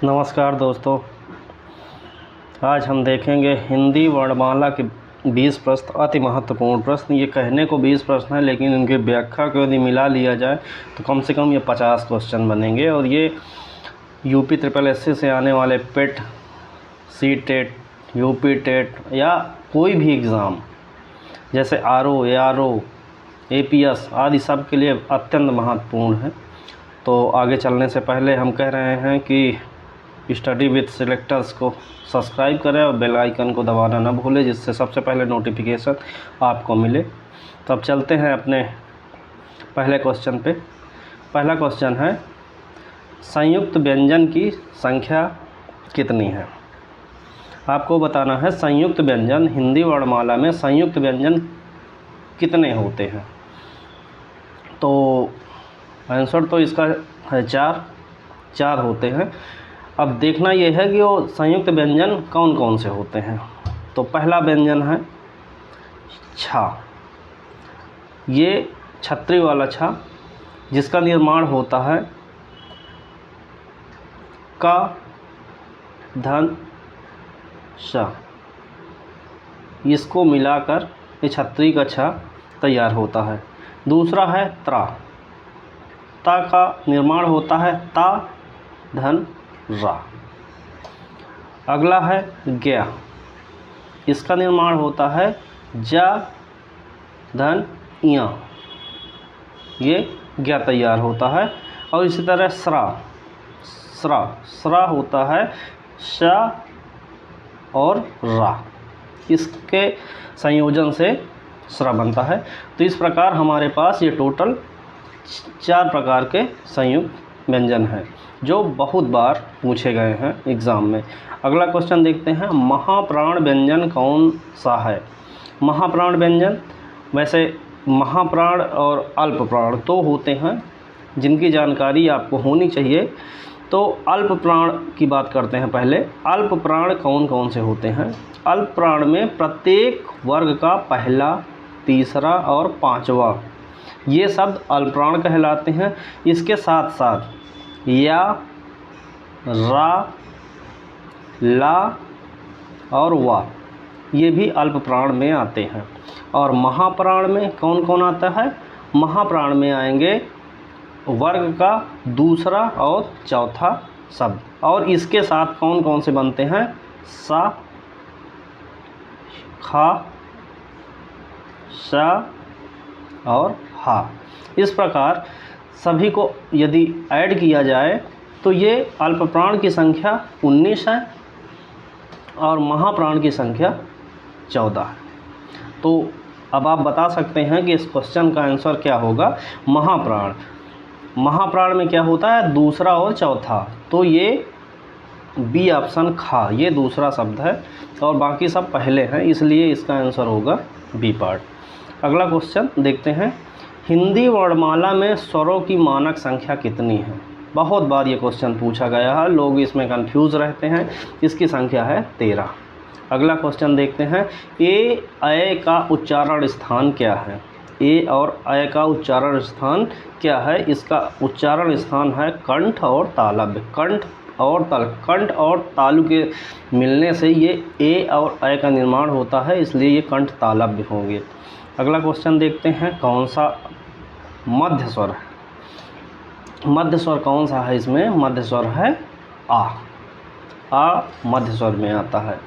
नमस्कार दोस्तों, आज हम देखेंगे हिंदी वर्णमाला के 20 प्रश्न। अति महत्वपूर्ण प्रश्न। ये कहने को 20 प्रश्न है, लेकिन इनकी व्याख्या को यदि मिला लिया जाए तो कम से कम ये 50 क्वेश्चन बनेंगे। और ये यूपी SSS से आने वाले पेट, सी टेट, यूपी टेट या कोई भी एग्ज़ाम जैसे RO, ARO, APS आदि सब के लिए अत्यंत महत्वपूर्ण है। तो आगे चलने से पहले हम कह रहे हैं कि स्टडी विद सिलेक्टर्स को सब्सक्राइब करें और बेल आइकन को दबाना ना भूलें, जिससे सबसे पहले नोटिफिकेशन आपको मिले। तो अब चलते हैं अपने पहले क्वेश्चन पे। पहला क्वेश्चन है, संयुक्त व्यंजन की संख्या कितनी है? आपको बताना है संयुक्त व्यंजन, हिंदी वर्णमाला में संयुक्त व्यंजन कितने होते हैं। तो आंसर तो इसका है 4 होते हैं। अब देखना यह है कि वो संयुक्त व्यंजन कौन कौन से होते हैं। तो पहला व्यंजन है छा। ये छतरी वाला छा, जिसका निर्माण होता है का धन श। इसको मिलाकर ये छतरी का छा तैयार होता है। दूसरा है त्रा। ता का निर्माण होता है ता धन रा। अगला है ज्ञा। इसका निर्माण होता है जा धन या। ये ज्ञा तैयार होता है। और इसी तरह स्रा। स्रा होता है शा और रा। इसके संयोजन से स्रा बनता है। तो इस प्रकार हमारे पास ये टोटल 4 प्रकार के संयुक्त व्यंजन हैं, जो बहुत बार पूछे गए हैं एग्ज़ाम में। अगला क्वेश्चन देखते हैं, महाप्राण व्यंजन कौन सा है? महाप्राण व्यंजन, वैसे महाप्राण और अल्प प्राण तो होते हैं, जिनकी जानकारी आपको होनी चाहिए। तो अल्प प्राण की बात करते हैं पहले। अल्प प्राण कौन कौन से होते हैं? अल्प प्राण में प्रत्येक वर्ग का पहला, तीसरा और पांचवा, ये शब्द अल्प प्राण कहलाते हैं। इसके साथ साथ या, रा, ला और वा, ये भी अल्प प्राण में आते हैं। और महाप्राण में कौन कौन आता है? महाप्राण में आएंगे वर्ग का दूसरा और चौथा शब्द। और इसके साथ कौन कौन से बनते हैं? सा, खा, शा और हा। इस प्रकार सभी को यदि ऐड किया जाए तो ये अल्प प्राण की संख्या 19 है और महाप्राण की संख्या 14 है। तो अब आप बता सकते हैं कि इस क्वेश्चन का आंसर क्या होगा। महाप्राण में क्या होता है? दूसरा और चौथा। तो ये बी ऑप्शन खा, ये दूसरा शब्द है और बाकी सब पहले हैं, इसलिए इसका आंसर होगा बी पार्ट। अगला क्वेश्चन देखते हैं, हिंदी वर्णमाला में स्वरों की मानक संख्या कितनी है? बहुत बार ये क्वेश्चन पूछा गया है, लोग इसमें कंफ्यूज रहते हैं। इसकी संख्या है 13। अगला क्वेश्चन देखते हैं, ए अय का उच्चारण स्थान क्या है? ए और अय का उच्चारण स्थान क्या है? इसका उच्चारण स्थान है कंठ और तालव्य। कंठ और तालु के मिलने से ये ए और अय का निर्माण होता है, इसलिए ये कंठ तालव्य होंगे। अगला क्वेश्चन देखते हैं, कौन सा मध्य स्वर है? मध्य स्वर कौन सा है? इसमें मध्य स्वर है आ मध्य स्वर में आता है।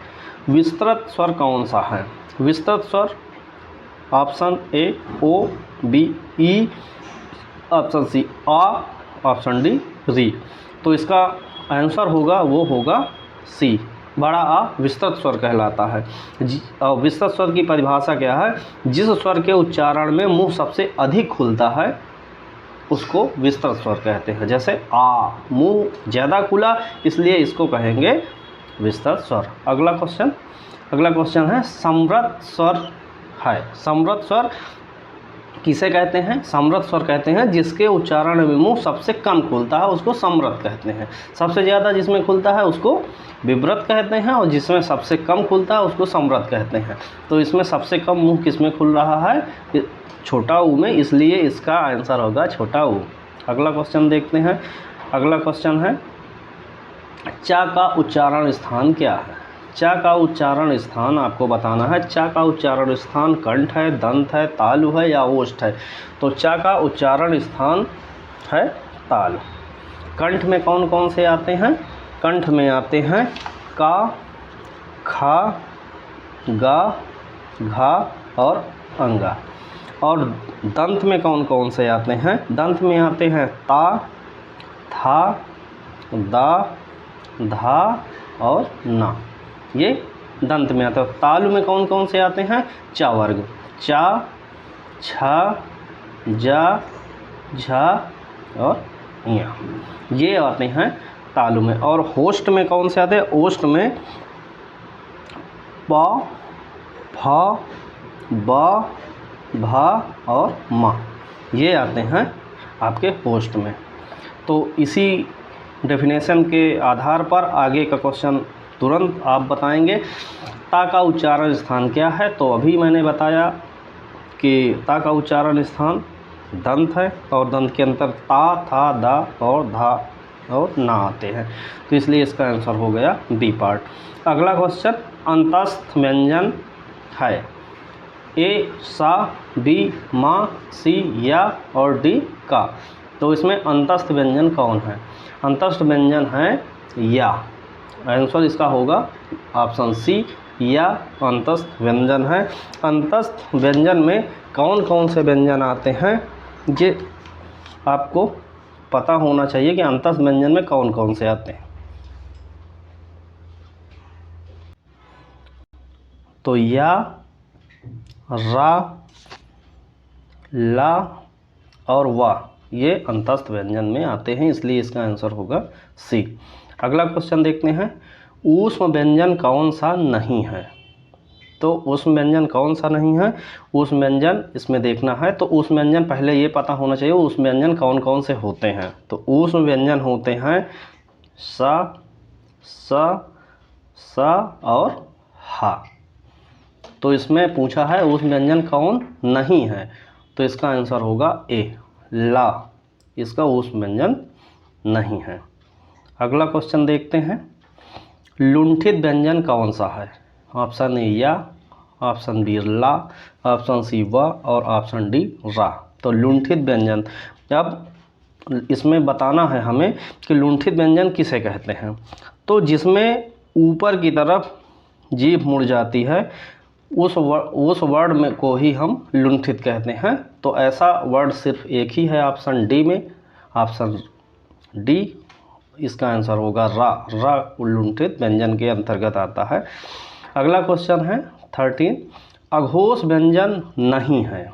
विस्तृत स्वर कौन सा है? विस्तृत स्वर ऑप्शन ए ओ, बी ई, ऑप्शन सी आ, ऑप्शन डी री। तो इसका आंसर होगा सी, बड़ा आ विस्तृत स्वर कहलाता है। विस्तृत स्वर की परिभाषा क्या है? जिस स्वर के उच्चारण में मुंह सबसे अधिक खुलता है उसको विस्तृत स्वर कहते हैं। जैसे आ, मुंह ज़्यादा खुला, इसलिए इसको कहेंगे विस्तृत स्वर। अगला क्वेश्चन है, समृद्ध स्वर है। समृद्ध स्वर किसे कहते हैं? समृद्ध स्वर कहते हैं जिसके उच्चारण में मुंह सबसे कम खुलता है, उसको समृद्ध कहते हैं। सबसे ज़्यादा जिसमें खुलता है उसको विवृत कहते हैं, और जिसमें सबसे कम खुलता है उसको समृद्ध कहते हैं। तो इसमें सबसे कम मुंह किसमें खुल रहा है? छोटा ऊ में, इसलिए इसका आंसर होगा छोटा ऊ। अगला क्वेश्चन देखते हैं। अगला क्वेश्चन है, चा का उच्चारण स्थान क्या है? चा का उच्चारण स्थान आपको बताना है। चा का उच्चारण स्थान कंठ है, दंत है, तालु है या ओष्ठ है? तो चा का उच्चारण स्थान है तालु। कंठ में कौन कौन से आते हैं? कंठ में आते हैं का, खा, गा, घा और अंगा। और दंत में कौन कौन से आते हैं? दंत में आते हैं ता, था, दा, धा और ना। ये दंत में आता है। तालु में कौन कौन से आते हैं? चा वर्ग, चा, छा, जा, झा और या, ये आते हैं तालु में। और होष्ठ में कौन से आते हैं? ओष्ठ में प, फ, ब, भा और मा, ये आते हैं आपके होष्ठ में। तो इसी डेफिनेशन के आधार पर आगे का क्वेश्चन तुरंत आप बताएंगे। ता का उच्चारण स्थान क्या है? तो अभी मैंने बताया कि ता का उच्चारण स्थान दंत है और दंत के अंतर ता, था, दा और धा और ना आते हैं। तो इसलिए इसका आंसर हो गया बी पार्ट। अगला क्वेश्चन अंतस्थ व्यंजन है। ए सा, बी मा, सी या और डी का। तो इसमें अंतस्थ व्यंजन कौन है? अंतस्थ व्यंजन है या। आंसर इसका होगा ऑप्शन सी, या अंतस्थ व्यंजन है। अंतस्थ व्यंजन में कौन कौन से व्यंजन आते हैं, ये आपको पता होना चाहिए कि अंतस्थ व्यंजन में कौन कौन से आते हैं। तो या, रा, ला और वा, ये अंतस्थ व्यंजन में आते हैं, इसलिए इसका आंसर होगा सी। अगला क्वेश्चन देखते हैं। ऊष्म व्यंजन कौन सा नहीं है? तो ऊष्म व्यंजन कौन सा नहीं है? ऊष्म व्यंजन इसमें देखना है। तो ऊष्म व्यंजन पहले ये पता होना चाहिए ऊष्म व्यंजन कौन कौन से होते हैं। तो ऊष्म व्यंजन होते हैं सा, सा और हा। तो इसमें पूछा है ऊष्म व्यंजन कौन नहीं है, तो इसका आंसर होगा ए, ला, इसका ऊष्म व्यंजन नहीं है। अगला क्वेश्चन देखते हैं। लुंठित व्यंजन कौन सा है? ऑप्शन ए या, ऑप्शन बी ला, ऑप्शन सी वा और ऑप्शन डी रा। तो लुंठित व्यंजन, अब इसमें बताना है हमें कि लुंठित व्यंजन किसे कहते हैं। तो जिसमें ऊपर की तरफ जीभ मुड़ जाती है उस वर्ड में को ही हम लुंठित कहते हैं। तो ऐसा वर्ड सिर्फ एक ही है ऑप्शन डी में, ऑप्शन डी, इसका आंसर होगा रा। रा लुंठित व्यंजन के अंतर्गत आता है। अगला क्वेश्चन है 13। अघोष व्यंजन नहीं है।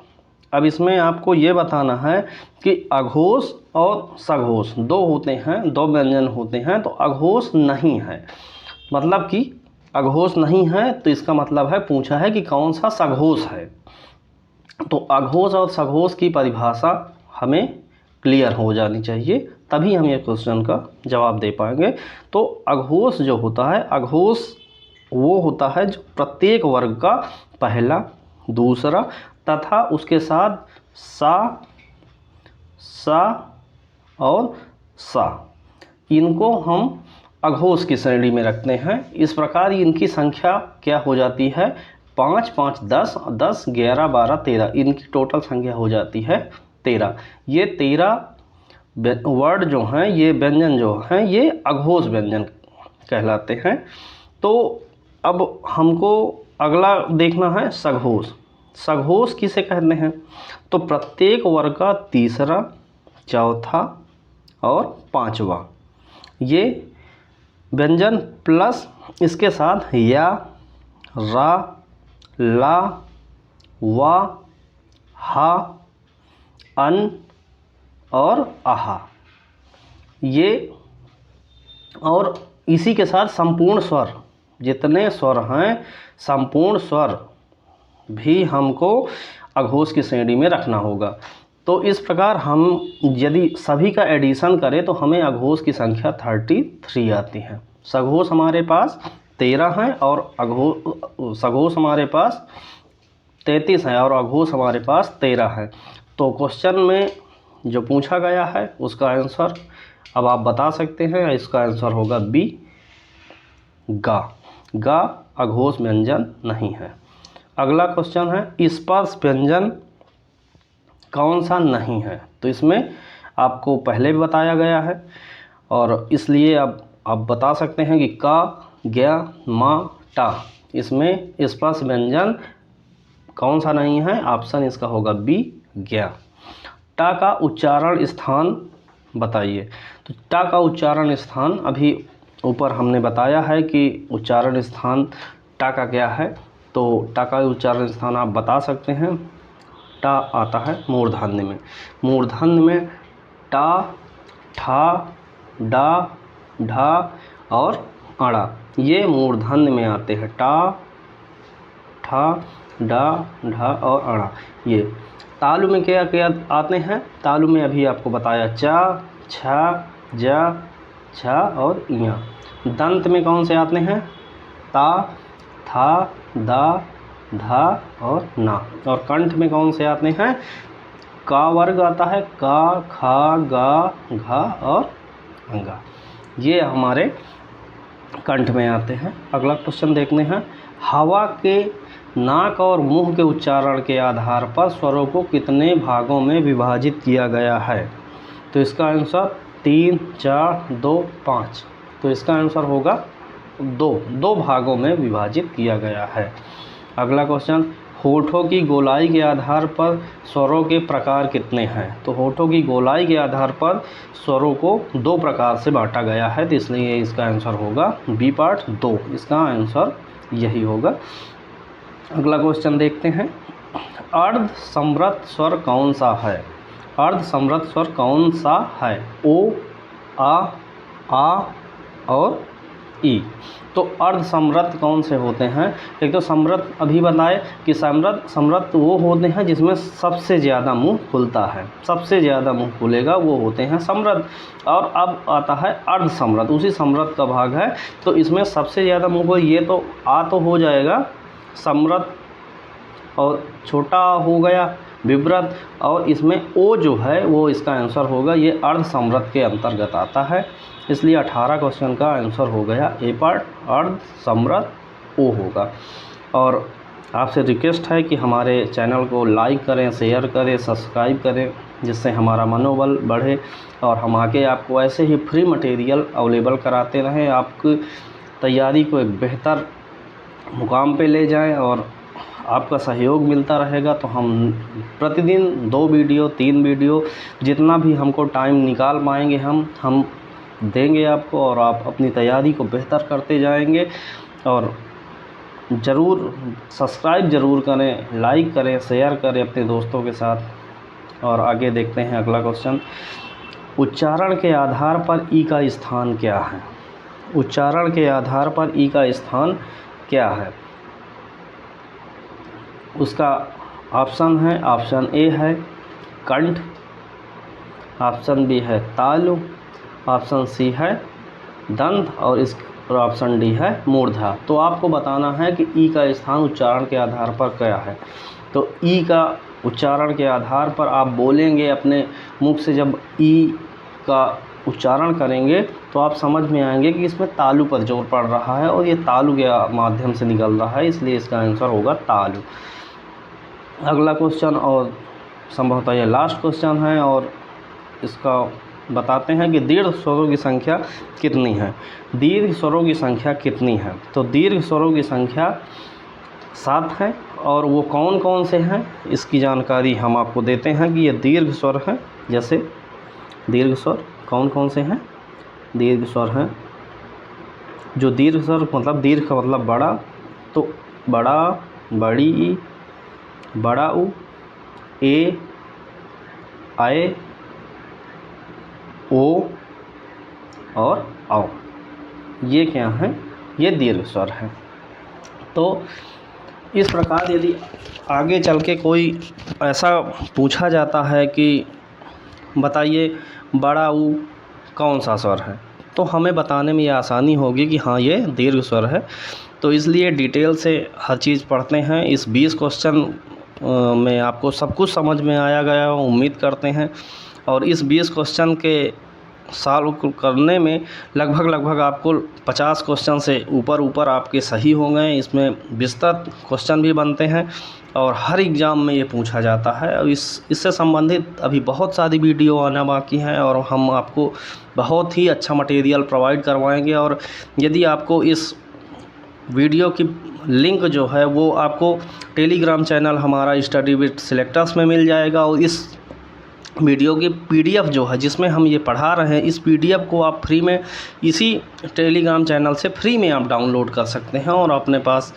अब इसमें आपको ये बताना है कि अघोष और सघोष दो होते हैं, दो व्यंजन होते हैं। तो अघोष नहीं है मतलब कि अघोष नहीं है, तो इसका मतलब है पूछा है कि कौन सा सघोष है। तो अघोष और सघोष की परिभाषा हमें क्लियर हो जानी चाहिए, तभी हम ये क्वेश्चन का जवाब दे पाएंगे। तो अघोष जो होता है, अघोष वो होता है जो प्रत्येक वर्ग का पहला, दूसरा तथा उसके साथ सा, सा और सा, इनको हम अघोष की श्रेणी में रखते हैं। इस प्रकार इनकी संख्या क्या हो जाती है? 5, 5, 10, 10, 11, 12, 13, इनकी टोटल संख्या हो जाती है 13। ये 13 वर्ड जो हैं, ये व्यंजन जो हैं, ये अघोष व्यंजन कहलाते हैं। तो अब हमको अगला देखना है सघोष। सघोष किसे कहते हैं? तो प्रत्येक वर्ग का तीसरा, चौथा और पांचवा, ये व्यंजन प्लस इसके साथ या, रा, ला, वा, हा, अन और आहा, ये और इसी के साथ संपूर्ण स्वर, जितने स्वर हैं संपूर्ण स्वर भी हमको अघोष की श्रेणी में रखना होगा। तो इस प्रकार हम यदि सभी का एडिशन करें तो हमें अघोष की संख्या 33 आती है। सघोष हमारे पास 13 हैं और सघोष हमारे पास 33 हैं और अघोष हमारे पास 13 है। तो क्वेश्चन में जो पूछा गया है उसका आंसर अब आप बता सकते हैं, इसका आंसर होगा बी, गा। गा अघोष व्यंजन नहीं है। अगला क्वेश्चन है स्पर्श व्यंजन कौन सा नहीं है। तो इसमें आपको पहले भी बताया गया है और इसलिए अब आप बता सकते हैं कि का, ज्ञा, मा, टा, इसमें स्पर्श व्यंजन कौन सा नहीं है। ऑप्शन इसका होगा बी, ज्ञा। टा का उच्चारण स्थान बताइए। तो टा का उच्चारण स्थान अभी ऊपर हमने बताया है कि उच्चारण स्थान टा का क्या है। तो टा का उच्चारण स्थान आप बता सकते हैं। टा आता है मूर्धन्य में। मूर्धन्य में टा, ठा, डा, ढा और अड़ा, ये मूर्धन्य में आते हैं। टा, ठा, डा, ढा और अड़ा। ये तालु में क्या क्या आते हैं। तालु में अभी आपको बताया चा, छा, जा, छा और इया। दंत में कौन से आते हैं। ता, था, दा, धा और ना। और कंठ में कौन से आते हैं। का वर्ग आता है। का, खा, गा, घा और अंगा, ये हमारे कंठ में आते हैं। अगला क्वेश्चन देखते हैं। हवा के नाक और मुंह के उच्चारण के आधार पर स्वरों को कितने भागों में विभाजित किया गया है। तो इसका आंसर 3, 4, 2, 5। तो इसका आंसर होगा दो भागों में विभाजित किया गया है। अगला क्वेश्चन, होठों की गोलाई के आधार पर स्वरों के प्रकार कितने हैं। तो होठों की गोलाई के आधार पर स्वरों को 2 प्रकार से बांटा गया है। तो इसलिए इसका आंसर होगा बी पार्ट 2, इसका आंसर यही होगा। अगला क्वेश्चन देखते हैं। अर्ध समृद्ध स्वर कौन सा है। अर्ध समृद्ध स्वर कौन सा है। ओ, आ और ई। तो अर्ध समृद्ध कौन से होते हैं। एक तो समृद्ध अभी बताए कि समृद्ध वो होते हैं जिसमें सबसे ज़्यादा मुंह खुलता है। सबसे ज़्यादा मुंह खुलेगा वो होते हैं समृद्ध। और अब आता है अर्ध समृद्ध, उसी समृद्ध का भाग है। तो इसमें सबसे ज़्यादा मुंह को, ये तो आ तो हो जाएगा समृद्ध और छोटा हो गया विव्रत, और इसमें ओ जो है वो इसका आंसर होगा। ये अर्ध समृद्ध के अंतर्गत आता है। इसलिए 18 क्वेश्चन का आंसर हो गया ए पार्ट, अर्ध समृद्ध ओ होगा। और आपसे रिक्वेस्ट है कि हमारे चैनल को लाइक करें, शेयर करें, सब्सक्राइब करें, जिससे हमारा मनोबल बढ़े और हम आगे आपको ऐसे ही फ्री मटेरियल अवेलेबल कराते रहें, आपकी तैयारी को एक बेहतर मुकाम पे ले जाएं और आपका सहयोग मिलता रहेगा। तो हम प्रतिदिन 2 वीडियो 3 वीडियो जितना भी हमको टाइम निकाल पाएंगे हम देंगे आपको, और आप अपनी तैयारी को बेहतर करते जाएंगे। और ज़रूर सब्सक्राइब ज़रूर करें, लाइक करें, शेयर करें अपने दोस्तों के साथ। और आगे देखते हैं अगला क्वेश्चन। उच्चारण के आधार पर ई का स्थान क्या है। उच्चारण के आधार पर ई का स्थान क्या है। उसका ऑप्शन है, ऑप्शन ए है कंठ, ऑप्शन बी है तालु, ऑप्शन सी है दंत और ऑप्शन डी है मूर्धा। तो आपको बताना है कि ई का स्थान उच्चारण के आधार पर क्या है। तो ई का उच्चारण के आधार पर आप बोलेंगे अपने मुख से, जब ई का उच्चारण करेंगे तो आप समझ में आएंगे कि इसमें तालु पर जोर पड़ रहा है और ये तालु के माध्यम से निकल रहा है, इसलिए इसका आंसर होगा तालु। अगला क्वेश्चन और संभवतः ये लास्ट क्वेश्चन है और इसका बताते हैं कि दीर्घ स्वरों की संख्या कितनी है। दीर्घ स्वरों की संख्या कितनी है। तो दीर्घ स्वरों की संख्या 7 है और वो कौन कौन से हैं इसकी जानकारी हम आपको देते हैं कि ये दीर्घ स्वर हैं। जैसे दीर्घ स्वर कौन कौन से हैं। दीर्घ स्वर हैं जो दीर्घ स्वर मतलब दीर्घ का मतलब बड़ा, तो बड़ा, बड़ी, बड़ा उ, ए, आए, ओ और आओ, ये क्या हैं, ये दीर्घ स्वर हैं। तो इस प्रकार यदि आगे चल के कोई ऐसा पूछा जाता है कि बताइए बड़ा उ कौन सा स्वर है, तो हमें बताने में ये आसानी होगी कि हाँ ये दीर्घ स्वर है। तो इसलिए डिटेल से हर चीज़ पढ़ते हैं। इस 20 क्वेश्चन में आपको सब कुछ समझ में आया गया उम्मीद करते हैं। और इस 20 क्वेश्चन के सॉल्व करने में लगभग आपको 50 क्वेश्चन से ऊपर आपके सही हो गए। इसमें विस्तृत क्वेश्चन भी बनते हैं और हर एग्ज़ाम में ये पूछा जाता है। और इससे संबंधित अभी बहुत सारी वीडियो आना बाकी हैं और हम आपको बहुत ही अच्छा मटेरियल प्रोवाइड करवाएंगे। और यदि आपको इस वीडियो की लिंक जो है वो आपको टेलीग्राम चैनल हमारा स्टडी विद सिलेक्टर्स में मिल जाएगा। और इस वीडियो की PDF जो है जिसमें हम ये पढ़ा रहे हैं, इस PDF को आप फ्री में इसी टेलीग्राम चैनल से फ्री में आप डाउनलोड कर सकते हैं और अपने पास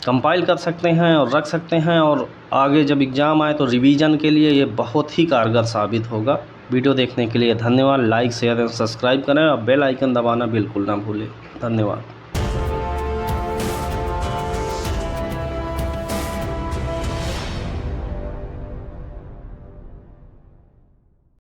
कंपाइल कर सकते हैं और रख सकते हैं। और आगे जब एग्ज़ाम आए तो रिवीजन के लिए ये बहुत ही कारगर साबित होगा। वीडियो देखने के लिए धन्यवाद। लाइक शेयर एंड सब्सक्राइब करें और बेल आइकन दबाना बिल्कुल ना भूलें। धन्यवाद।